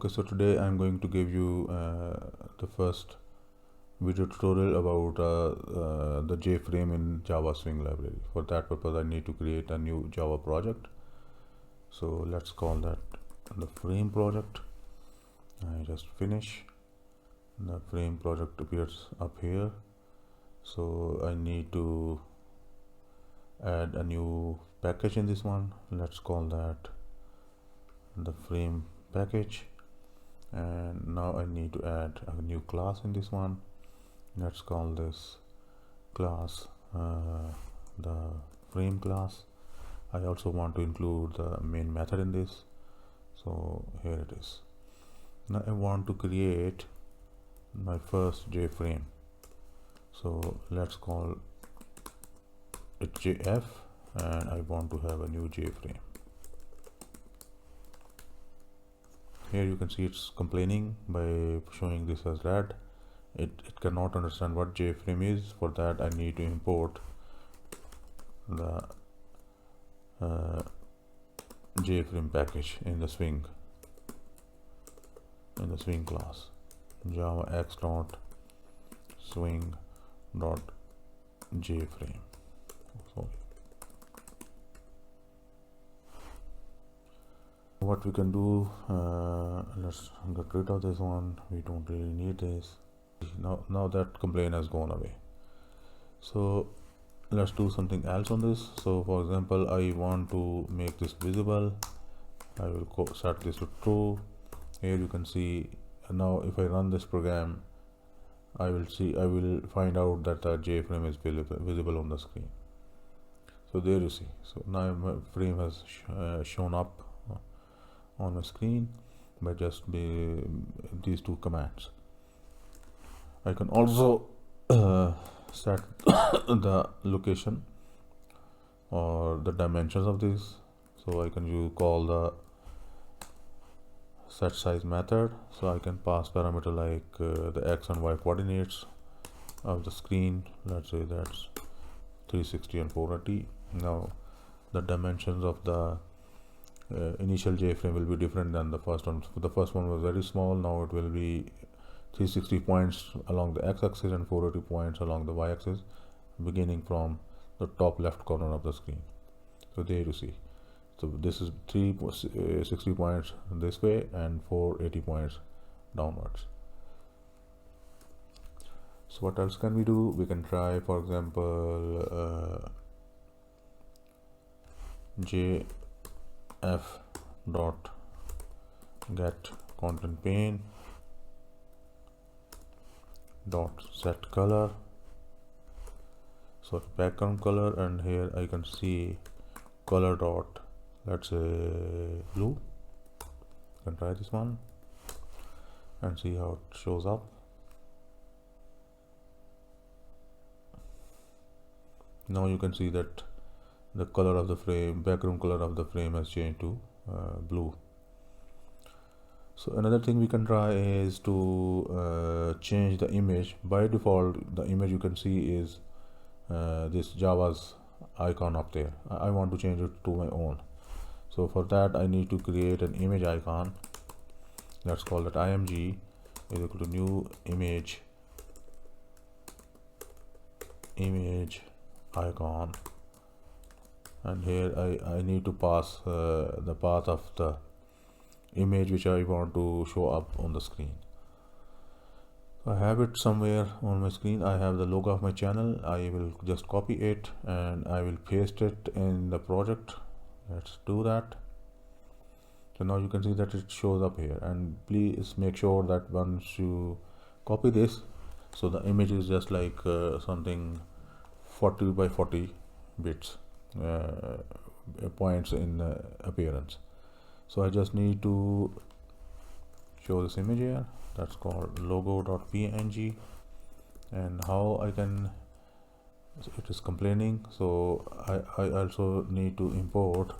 Okay, so today I'm going to give you the first video tutorial about the JFrame in Java Swing library. For that purpose, I need to create a new Java project. So let's call that the frame project. I just finish. The frame project appears up here. So I need to add a new package in this one. Let's call that the frame package. And now I need to add a new class in this one. Let's call this class the frame class. I also want to include the main method in this, so here it is. Now I want to create my first JFrame, so let's call it JF, and I want to have a new JFrame. Here you can see it's complaining by showing this as red. It cannot understand what JFrame is. For that I need to import the JFrame package in the swing class, java x dot swing dot JFrame. What we can do, let's get rid of this one. We don't really need this. Now that complaint has gone away. So let's do something else on this. So for example, I want to make this visible. I will set this to true. Here you can see now if I run this program, I will find out that the JFrame is visible on the screen. So there you see. So now my frame has shown up on the screen by just these two commands. I can also set the location or the dimensions of this. So I can call the set size method. So I can pass parameter like the x and y coordinates of the screen. Let's say that's 360 and 480. Now the dimensions of the initial JFrame will be different than the first one. The first one was very small. Now it will be 360 points along the x-axis and 480 points along the y-axis, beginning from the top left corner of the screen. So there you see. So this is 360 points this way and 480 points downwards. So what else can we do? We can try, for example, JF dot get content pane dot set color, so background color, and here I can see color dot, let's say blue. You can try this one and see how it shows up. Now you can see that the color of the frame, background color of the frame has changed to blue. So another thing we can try is to change the image. By default, the image you can see is this Java's icon up there. I want to change it to my own. So for that I need to create an image icon. Let's call that img is equal to new image icon, and here I need to pass the path of the image which I want to show up on the screen. I have it somewhere on my screen. I have the logo of my channel. I will just copy it and I will paste it in the project. Let's do that. So now you can see that it shows up here, and please make sure that once you copy this, so the image is just like something 40 by 40 bits points in appearance. So I just need to show this image here. That's called logo.png. and how I can, it is complaining, so I also need to import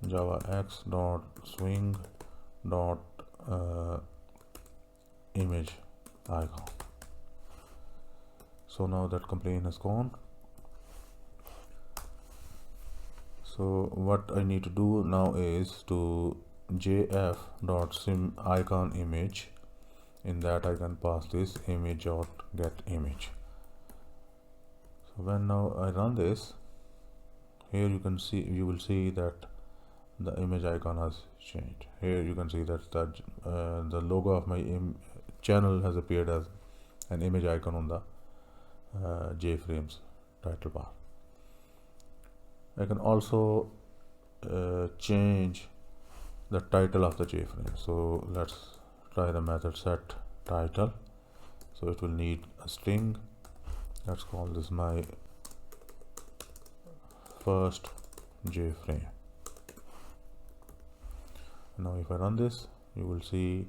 java x dot swing dot image icon. So now that complaint has gone. So what I need to do now is to jf.sim icon image. In that I can pass this image.getImage. So when now I run this, here you will see that the image icon has changed. Here you can see that the logo of my channel has appeared as an image icon on the JFrame's title bar. I can also change the title of the JFrame. So let's try the method set title. So it will need a string. Let's call this my first JFrame. Now if I run this, you will see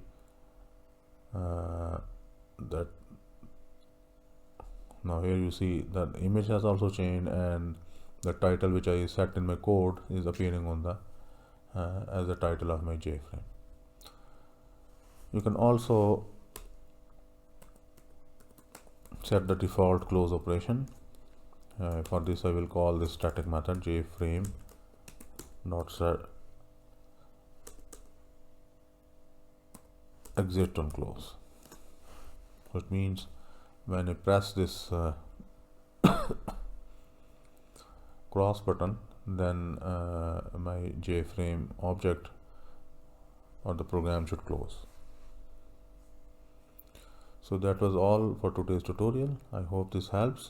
that now here you see that image has also changed, and the title which I set in my code is appearing on the as the title of my JFrame. You can also set the default close operation. For this I will call this static method JFrame dot set exit on close. Which means when I press this cross button, then my JFrame object or the program should close. So that was all for today's tutorial. I hope this helps.